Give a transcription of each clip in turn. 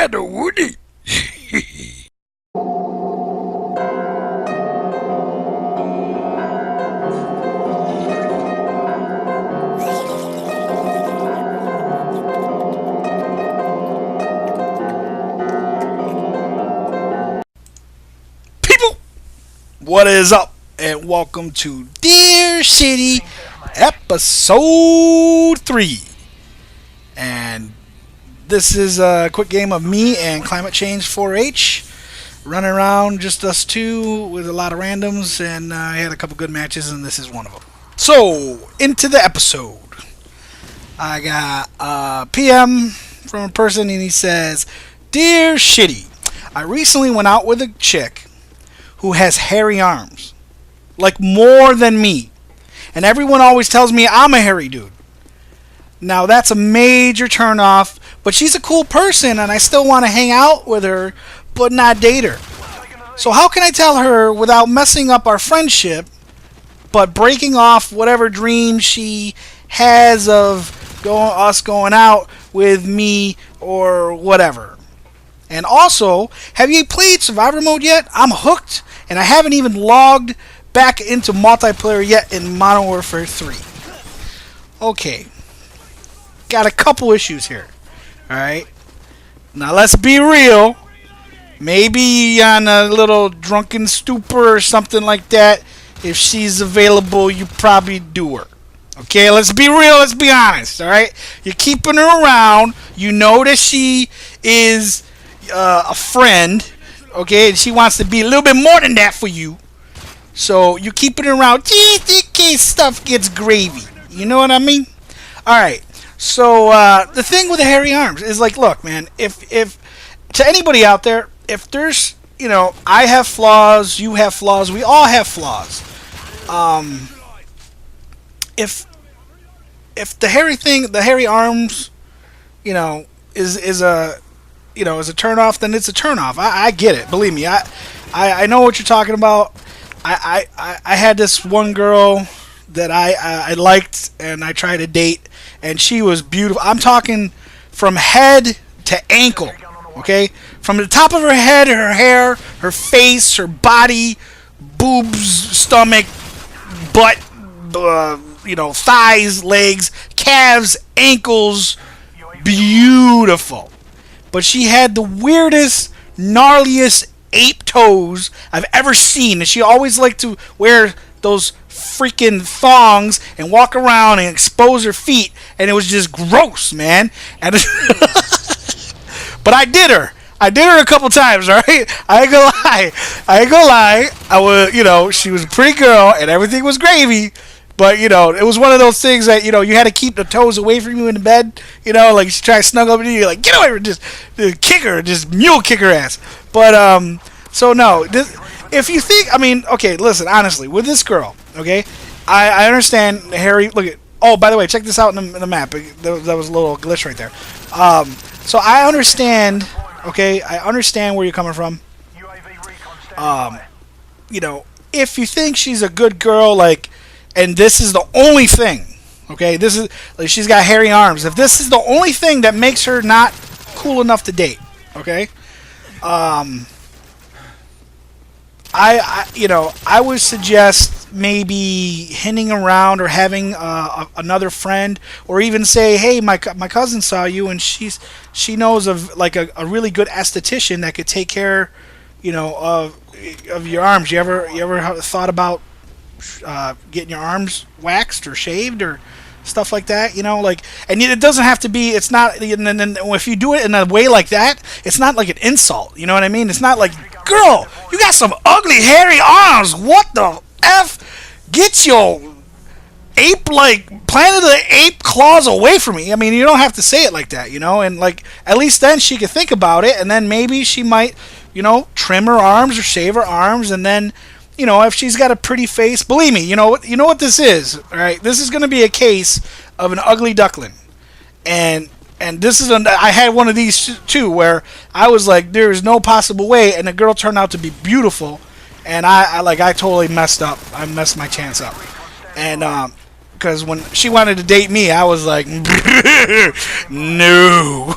the Woody. People, what is up? And welcome to Dear City Episode 3. And this is a quick game of me and Climate Change 4H. Running around, just us two, with a lot of randoms. And I had a couple good matches, and this is one of them. So, into the episode. I got a PM from a person, and he says, Dear Shitty, I recently went out with a chick who has hairy arms. Like, more than me. And everyone always tells me I'm a hairy dude. Now, that's a major turnoff, but she's a cool person, and I still want to hang out with her, but not date her. So how can I tell her without messing up our friendship, but breaking off whatever dream she has of us going out with me or whatever? And also, have you played Survivor Mode yet? I'm hooked, and I haven't even logged back into multiplayer yet in Modern Warfare 3. Okay. Got a couple issues here. Alright. Now let's be real. Maybe on a little drunken stupor or something like that. If she's available, you probably do her. Okay, let's be real, let's be honest. Alright. You're keeping her around. You know that she is a friend. Okay, and she wants to be a little bit more than that for you. So you keep it around just in case stuff gets gravy. You know what I mean? Alright. So the thing with the hairy arms is like, look, man, if to anybody out there, if there's, you know, I have flaws, you have flaws, we all have flaws. If the hairy arms, you know, is a turn off, then it's a turn off. I get it. Believe me. I know what you're talking about. I had this one girl that I liked and I tried to date, and she was beautiful. I'm talking from head to ankle, okay? From the top of her head, her hair, her face, her body, boobs, stomach, butt, thighs, legs, calves, ankles, beautiful. But she had the weirdest, gnarliest ape toes I've ever seen, and she always liked to wear those freaking thongs and walk around and expose her feet, and it was just gross, man. And but I did her a couple times, alright? I ain't gonna lie. I was, she was a pretty girl and everything was gravy. But, it was one of those things that, you had to keep the toes away from you in the bed. Like, she tried to snuggle up with you, you're like, get away from just kick her, just mule kick her ass. But, so no, if you think, okay, listen, honestly, with this girl, okay, I understand Harry, look at, oh, by the way, check this out in the map. That was a little glitch right there. So I understand, okay, I understand where you're coming from. If you think she's a good girl, like, and this is the only thing, okay? This is like, she's got hairy arms. If this is the only thing that makes her not cool enough to date, okay? I would suggest maybe hinting around or having another friend, or even say, hey, my cousin saw you, and she knows of like a really good esthetician that could take care, of your arms. You ever thought about getting your arms waxed or shaved or stuff like that, and it doesn't have to be, it's not, and then if you do it in a way like that, it's not like an insult, you know what I mean? It's not like, girl, you got some ugly hairy arms, what the F, get your ape, like, Planet of the Ape claws away from me. You don't have to say it like that, and like, at least then she could think about it, and then maybe she might, trim her arms or shave her arms, and then, if she's got a pretty face, believe me, you know what this is, all right? This is going to be a case of an ugly duckling, and this is I had one of these too, where I was like, there is no possible way, and the girl turned out to be beautiful, and I totally messed up. I messed my chance up, and because when she wanted to date me, I was like, no.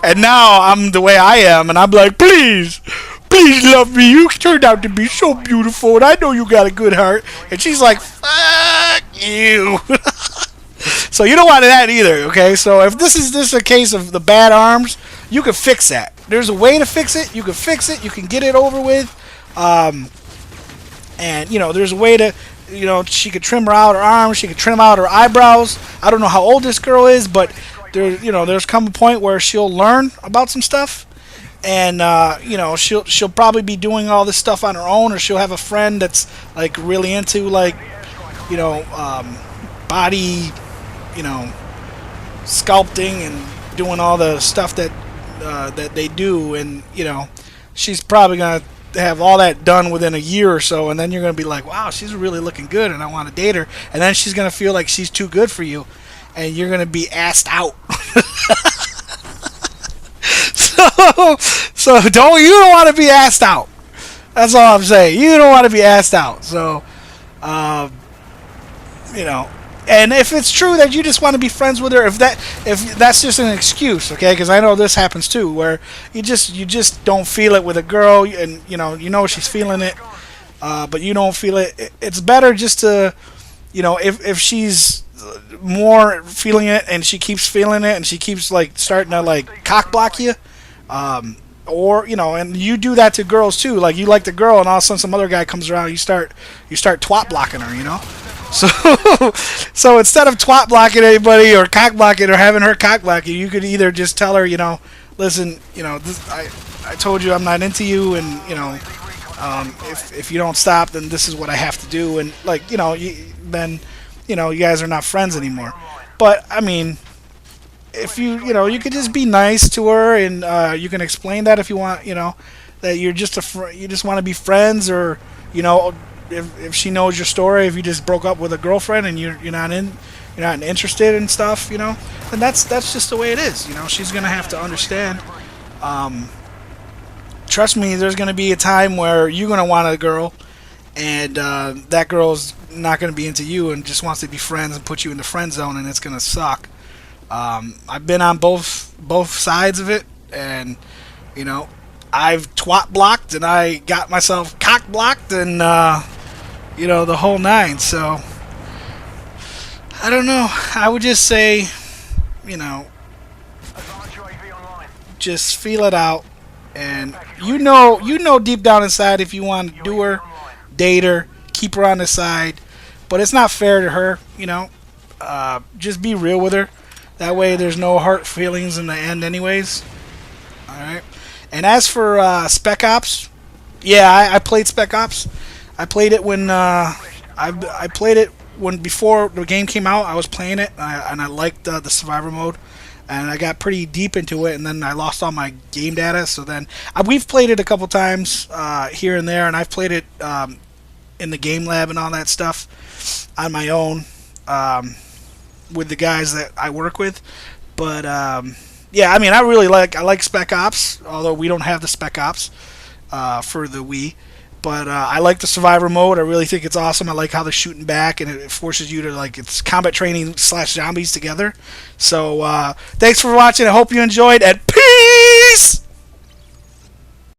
And now I'm the way I am, and I'm like, please, please love me. You turned out to be so beautiful, and I know you got a good heart. And she's like, fuck you. So you don't want that either, okay? So if this is just a case of the bad arms, you can fix that. There's a way to fix it. You can fix it. You can get it over with. And, you know, there's a way to, you know, she could trim her out her arms. She could trim out her eyebrows. I don't know how old this girl is, but there, you know, there's come a point where she'll learn about some stuff. And, you know, she'll probably be doing all this stuff on her own, or she'll have a friend that's, like, really into, like, you know, body, you know, sculpting and doing all the stuff that that they do. And, you know, she's probably going to have all that done within a year or so, and then you're going to be like, wow, she's really looking good, and I want to date her. And then she's going to feel like she's too good for you, and you're going to be asked out. So you don't want to be asked out. That's all I'm saying. You don't want to be asked out. So, you know, and if it's true that you just want to be friends with her, if that's just an excuse, okay? Because I know this happens too, where you just don't feel it with a girl, and you know she's feeling it, but you don't feel it. It's better just to, you know, if she's more feeling it and she keeps feeling it and she keeps like starting to like cock block you. Or, you know, and you do that to girls too. Like, you like the girl, and all of a sudden some other guy comes around, you start twat blocking her, you know. So instead of twat blocking anybody or cock blocking or having her cock block you, you could either just tell her, you know, listen, you know, I told you I'm not into you, and you know, if you don't stop, then this is what I have to do, and like, you know, then you know, you guys are not friends anymore. But I mean, if you know, you could just be nice to her, and you can explain that if you want, you know, that you're just you just want to be friends, or you know, if she knows your story, if you just broke up with a girlfriend and you're not interested in stuff, you know, then that's just the way it is. You know, she's gonna have to understand. Trust me, there's gonna be a time where you're gonna want a girl, and that girl's not gonna be into you and just wants to be friends and put you in the friend zone, and it's gonna suck. I've been on both sides of it, and you know, I've twat blocked, and I got myself cock blocked, and you know, the whole nine. So I don't know. I would just say, you know, just feel it out, and you know deep down inside if you want to do her, date her, keep her on the side, but it's not fair to her. You know, just be real with her. That way there's no hurt feelings in the end anyways. Alright. And as for Spec Ops, yeah, I played Spec Ops. I played it when I played it when before the game came out. I was playing it, and I liked the survivor mode, and I got pretty deep into it, and then I lost all my game data. So then we've played it a couple times here and there, and I've played it in the game lab and all that stuff on my own. With the guys that I work with, but yeah, I mean, I like Spec Ops, although we don't have the Spec Ops for the Wii, but I like the survivor mode. I really think it's awesome. I like how they're shooting back, and it forces you to, like, it's combat training / zombies together. So thanks for watching. I hope you enjoyed, and peace.